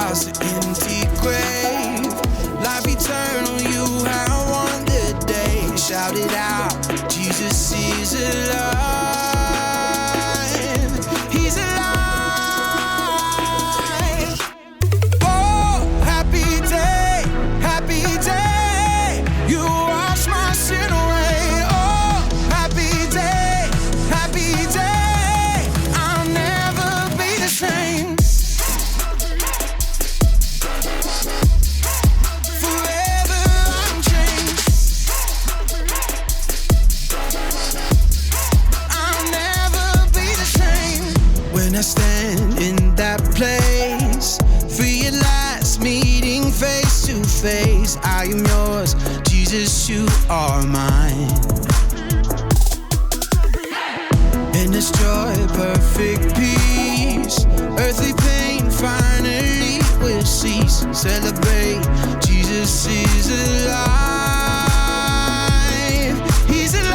across the empty grave. Life eternal, you have won the day. Shout it out, Jesus is alive. He's alive. Oh, happy day, happy day. You wash my sin away. Oh, happy day, happy day. I'll never be the same. Forever I'm changed. I'll never be the same. When I stand in that place, realize meeting face to face. I am yours, Jesus, you are mine. In this joy, perfect peace, earthly pain finally will cease. Celebrate, Jesus is alive. He's alive.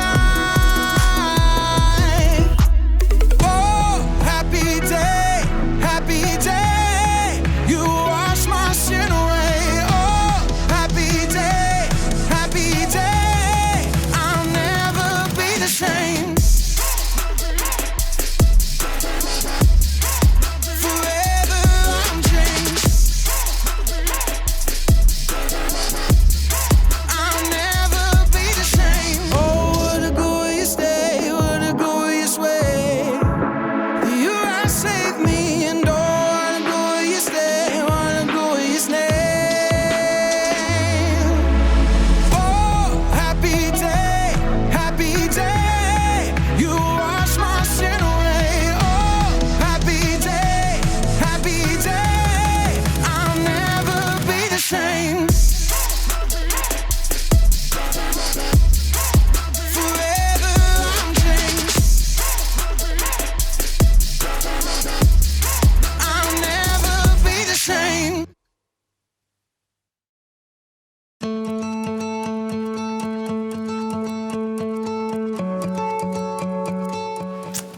Oh, happy day, happy day. You wash my sin away. Oh, happy day, happy day. I'll never be the same. Forever I'm changed. I'll never be the same. Oh, what a glorious day, what a glorious way. You have saved me, and oh, what a glorious day, what a glorious name. Oh, happy day, happy day. You wash my sin away. Oh, happy day, happy day. I'll never be the same. Forever I'm changed. I'll never be the same.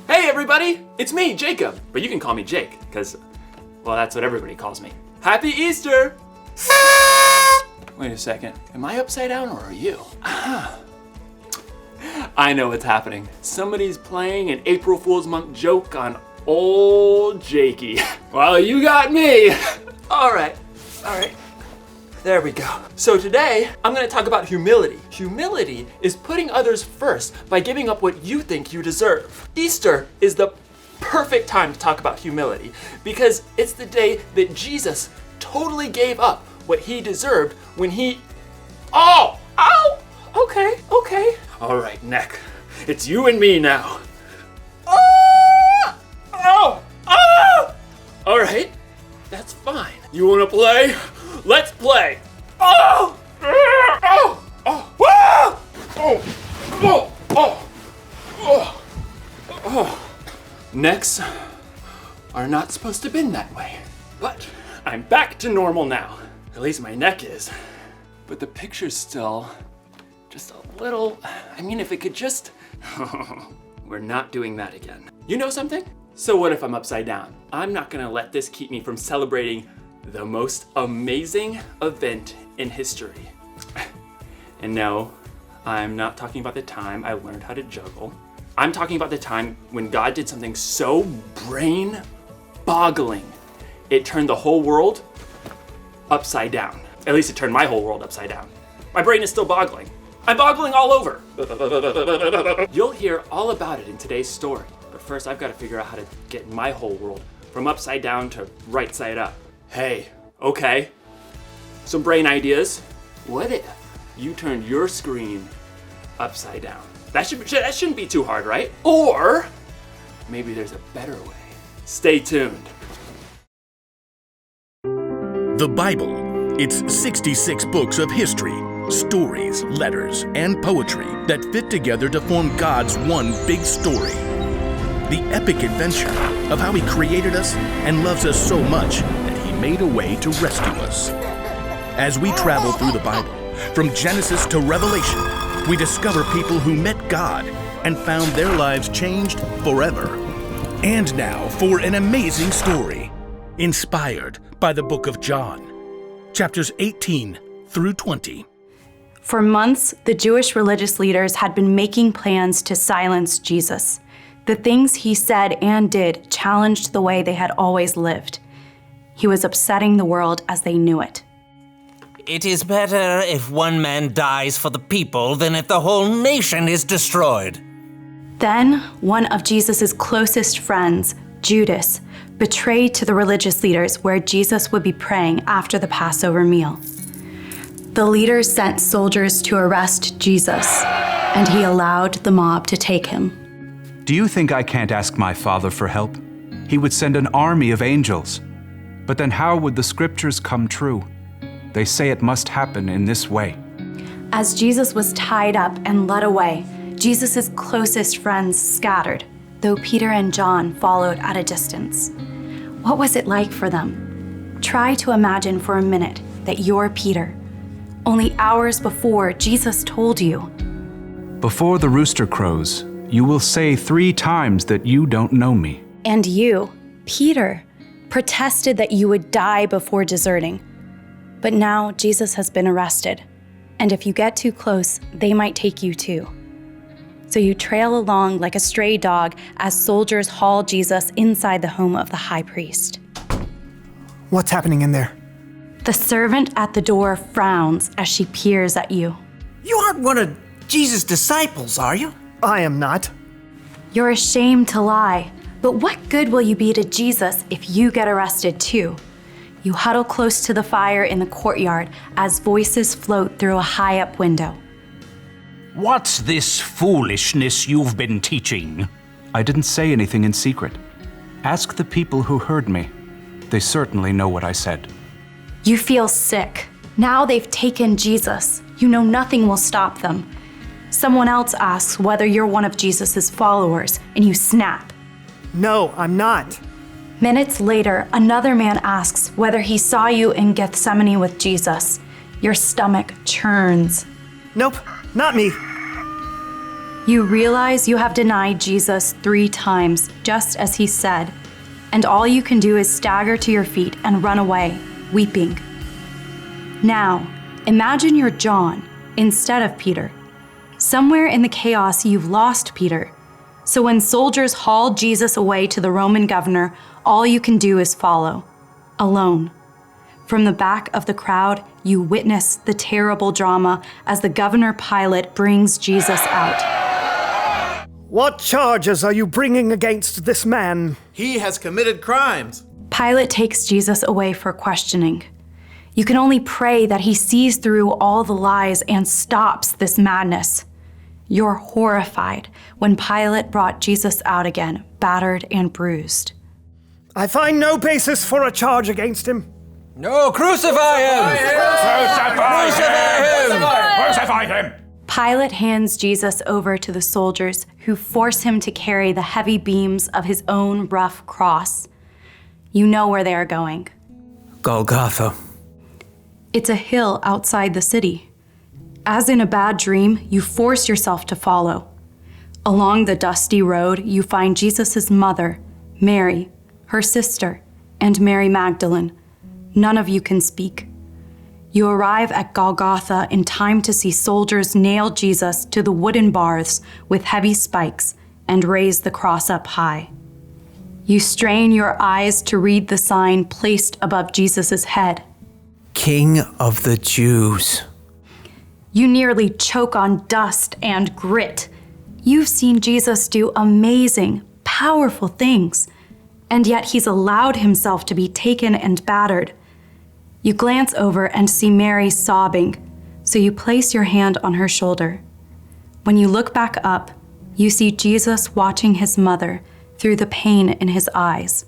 Hey everybody, it's me, Jacob, but you can call me Jake, because, well, that's what everybody calls me. Happy Easter! Wait a second, am I upside down or are you? I know what's happening. Somebody's playing an April Fool's Month joke on old Jakey. Well, you got me! All right. There we go. So today, I'm gonna talk about humility. Humility is putting others first by giving up what you think you deserve. Easter is the perfect time to talk about humility because it's the day that Jesus totally gave up what he deserved when he... Oh! Ow! Okay. All right, neck. It's you and me now. Oh! All right, that's fine. You wanna play? Let's play. Necks are not supposed to bend that way, but I'm back to normal now. At least my neck is. But the picture's still just a little, if it could just, we're not doing that again. You know something? So what if I'm upside down? I'm not gonna let this keep me from celebrating the most amazing event in history. And no, I'm not talking about the time I learned how to juggle. I'm talking about the time when God did something so brain-boggling, it turned the whole world upside down. At least it turned my whole world upside down. My brain is still boggling. I'm boggling all over. You'll hear all about it in today's story. But first, I've got to figure out how to get my whole world from upside down to right side up. Hey, okay. Some brain ideas. What if you turned your screen upside down? That shouldn't be too hard, right? Or maybe there's a better way. Stay tuned. The Bible. It's 66 books of history, stories, letters, and poetry that fit together to form God's one big story. The epic adventure of how He created us and loves us so much that He made a way to rescue us. As we travel through the Bible, from Genesis to Revelation, we discover people who met God and found their lives changed forever. And now for an amazing story, inspired by the book of John, chapters 18 through 20. For months, the Jewish religious leaders had been making plans to silence Jesus. The things he said and did challenged the way they had always lived. He was upsetting the world as they knew it. It is better if one man dies for the people than if the whole nation is destroyed. Then, one of Jesus' closest friends, Judas, betrayed to the religious leaders where Jesus would be praying after the Passover meal. The leaders sent soldiers to arrest Jesus, and he allowed the mob to take him. Do you think I can't ask my Father for help? He would send an army of angels. But then how would the scriptures come true? They say it must happen in this way. As Jesus was tied up and led away, Jesus' closest friends scattered, though Peter and John followed at a distance. What was it like for them? Try to imagine for a minute that you're Peter. Only hours before, Jesus told you, Before the rooster crows, you will say 3 times that you don't know me. And you, Peter, protested that you would die before deserting. But now Jesus has been arrested, and if you get too close, they might take you too. So you trail along like a stray dog as soldiers haul Jesus inside the home of the high priest. What's happening in there? The servant at the door frowns as she peers at you. You aren't one of Jesus' disciples, are you? I am not. You're ashamed to lie, but what good will you be to Jesus if you get arrested too? You huddle close to the fire in the courtyard as voices float through a high-up window. What's this foolishness you've been teaching? I didn't say anything in secret. Ask the people who heard me. They certainly know what I said. You feel sick. Now they've taken Jesus. You know nothing will stop them. Someone else asks whether you're one of Jesus' followers, and you snap. No, I'm not. Minutes later, another man asks whether he saw you in Gethsemane with Jesus. Your stomach churns. Nope, not me. You realize you have denied Jesus 3 times, just as he said, and all you can do is stagger to your feet and run away, weeping. Now, imagine you're John instead of Peter. Somewhere in the chaos, you've lost Peter. So when soldiers haul Jesus away to the Roman governor, all you can do is follow, alone. From the back of the crowd, you witness the terrible drama as the governor Pilate brings Jesus out. What charges are you bringing against this man? He has committed crimes. Pilate takes Jesus away for questioning. You can only pray that he sees through all the lies and stops this madness. You're horrified when Pilate brought Jesus out again, battered and bruised. I find no basis for a charge against him. No, crucify him! Crucify him! Pilate hands Jesus over to the soldiers who force him to carry the heavy beams of his own rough cross. You know where they are going. Golgotha. It's a hill outside the city. As in a bad dream, you force yourself to follow. Along the dusty road, you find Jesus' mother, Mary, her sister, and Mary Magdalene. None of you can speak. You arrive at Golgotha in time to see soldiers nail Jesus to the wooden bars with heavy spikes and raise the cross up high. You strain your eyes to read the sign placed above Jesus' head. King of the Jews. You nearly choke on dust and grit. You've seen Jesus do amazing, powerful things, and yet he's allowed himself to be taken and battered. You glance over and see Mary sobbing, so you place your hand on her shoulder. When you look back up, you see Jesus watching his mother through the pain in his eyes.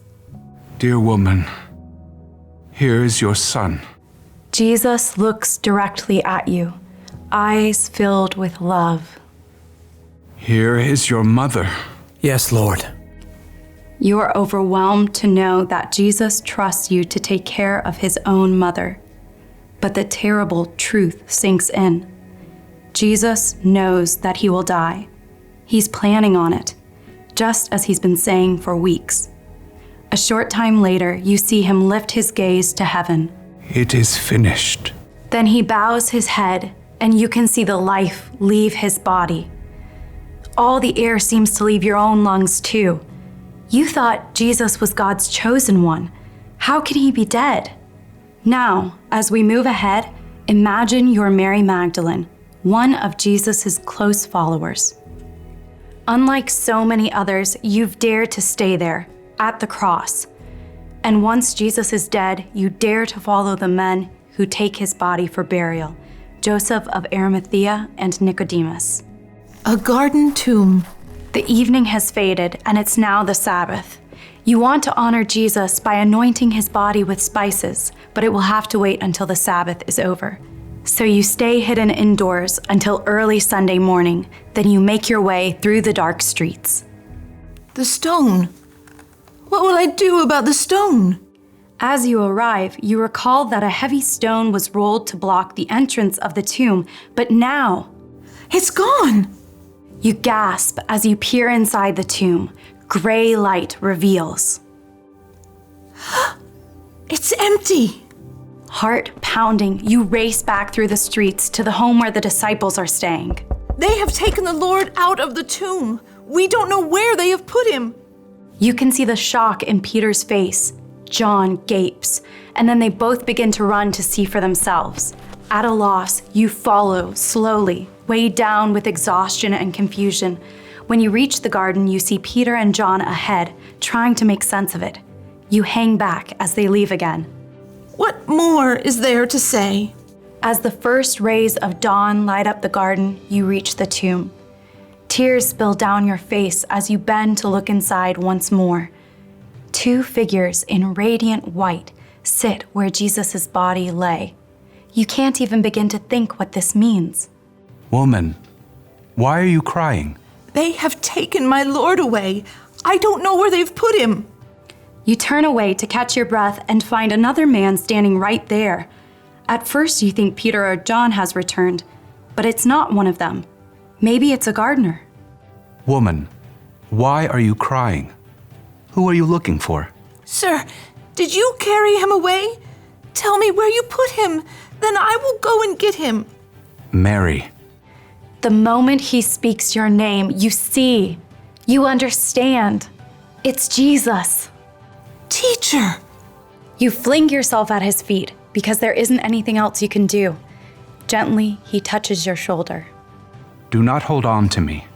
Dear woman, here is your son. Jesus looks directly at you, eyes filled with love. Here is your mother. Yes, Lord. You are overwhelmed to know that Jesus trusts you to take care of his own mother. But the terrible truth sinks in. Jesus knows that he will die. He's planning on it, just as he's been saying for weeks. A short time later, you see him lift his gaze to heaven. It is finished. Then he bows his head, and you can see the life leave his body. All the air seems to leave your own lungs too. You thought Jesus was God's chosen one. How can he be dead? Now, as we move ahead, imagine you're Mary Magdalene, one of Jesus' close followers. Unlike so many others, you've dared to stay there, at the cross. And once Jesus is dead, you dare to follow the men who take his body for burial, Joseph of Arimathea and Nicodemus. A garden tomb. The evening has faded, and it's now the Sabbath. You want to honor Jesus by anointing his body with spices, but it will have to wait until the Sabbath is over. So you stay hidden indoors until early Sunday morning, then you make your way through the dark streets. The stone. What will I do about the stone? As you arrive, you recall that a heavy stone was rolled to block the entrance of the tomb, but now... It's gone! You gasp as you peer inside the tomb. Gray light reveals. It's empty! Heart pounding, you race back through the streets to the home where the disciples are staying. They have taken the Lord out of the tomb. We don't know where they have put him. You can see the shock in Peter's face. John gapes, and then they both begin to run to see for themselves. At a loss, you follow slowly, weighed down with exhaustion and confusion. When you reach the garden, you see Peter and John ahead, trying to make sense of it. You hang back as they leave again. What more is there to say? As the first rays of dawn light up the garden, you reach the tomb. Tears spill down your face as you bend to look inside once more. Two figures in radiant white sit where Jesus' body lay. You can't even begin to think what this means. Woman, why are you crying? They have taken my Lord away. I don't know where they've put him. You turn away to catch your breath and find another man standing right there. At first you think Peter or John has returned, but it's not one of them. Maybe it's a gardener. Woman, why are you crying? Who are you looking for? Sir, did you carry him away? Tell me where you put him, then I will go and get him. Mary. The moment he speaks your name, you see, you understand. It's Jesus. Teacher! You fling yourself at his feet because there isn't anything else you can do. Gently, he touches your shoulder. Do not hold on to me.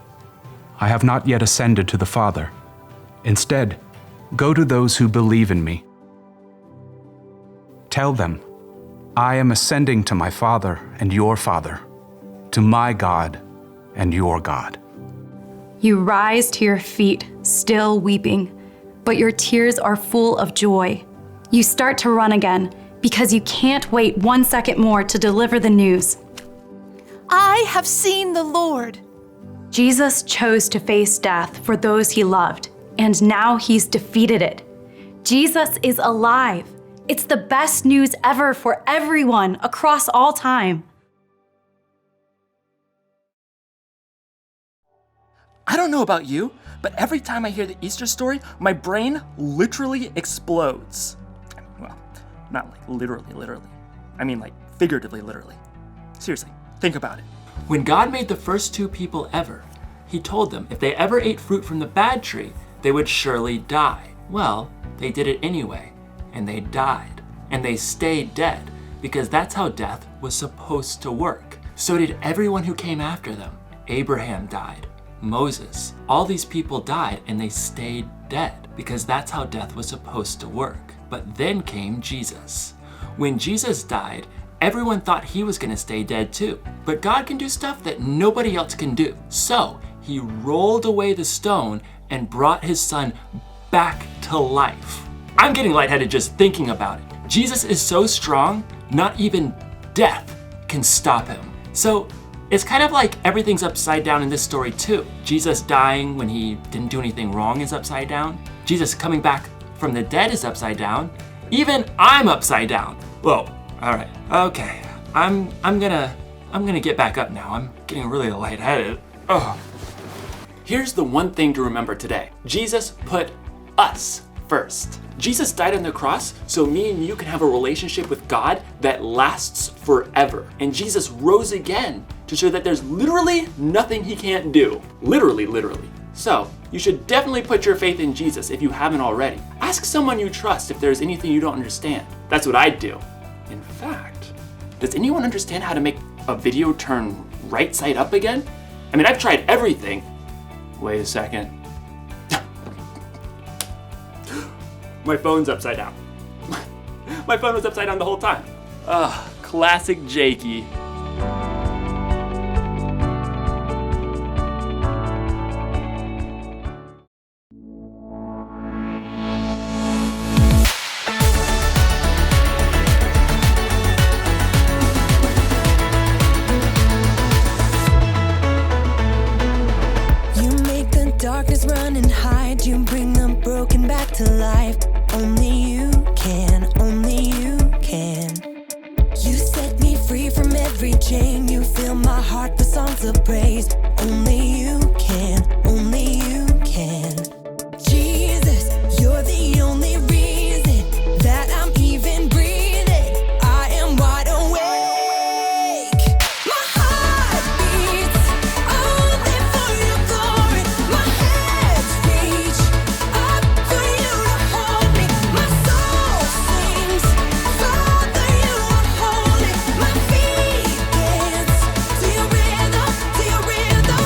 I have not yet ascended to the Father. Instead, go to those who believe in me. Tell them, I am ascending to my Father and your Father, to my God and your God. You rise to your feet, still weeping, but your tears are full of joy. You start to run again because you can't wait 1 second more to deliver the news. I have seen the Lord. Jesus chose to face death for those he loved, and now he's defeated it. Jesus is alive. It's the best news ever for everyone across all time. I don't know about you, but every time I hear the Easter story, my brain literally explodes. Well, not like literally. I mean like figuratively, literally. Seriously, think about it. When God made the first two people ever, he told them if they ever ate fruit from the bad tree, they would surely die. Well, they did it anyway, and they died. And they stayed dead, because that's how death was supposed to work. So did everyone who came after them. Abraham died. Moses, all these people died and they stayed dead because that's how death was supposed to work. But then came Jesus. When Jesus died, everyone thought he was gonna stay dead too. But God can do stuff that nobody else can do. So he rolled away the stone and brought his son back to life. I'm getting lightheaded just thinking about it. Jesus is so strong, not even death can stop him. So it's kind of like everything's upside down in this story too. Jesus dying when he didn't do anything wrong is upside down. Jesus coming back from the dead is upside down. Even I'm upside down. Whoa, all right, okay. I'm gonna get back up now. I'm getting really lightheaded. Oh. Here's the one thing to remember today. Jesus put us first. Jesus died on the cross so me and you can have a relationship with God that lasts forever. And Jesus rose again to show that there's literally nothing he can't do. Literally. So, you should definitely put your faith in Jesus if you haven't already. Ask someone you trust if there's anything you don't understand. That's what I'd do. In fact, does anyone understand how to make a video turn right side up again? I mean, I've tried everything. Wait a second. My phone's upside down. My phone was upside down the whole time. Classic Jakey. Darkness run and hide, you bring the broken back to life. Only you can, only you can. You set me free from every chain, you fill my heart with songs of praise. Only you can, only you can. Jesus, you're the only reason that I'm even breathing. I am wide awake. My heart beats only for your glory. My hands reach up for you to hold me. My soul sings, Father, you are holy. My feet dance to your rhythm, to your rhythm.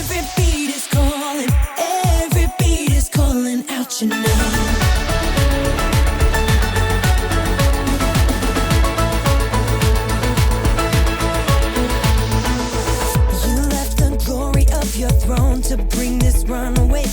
Every beat is calling out your name. You left the glory of your throne to bring this runaway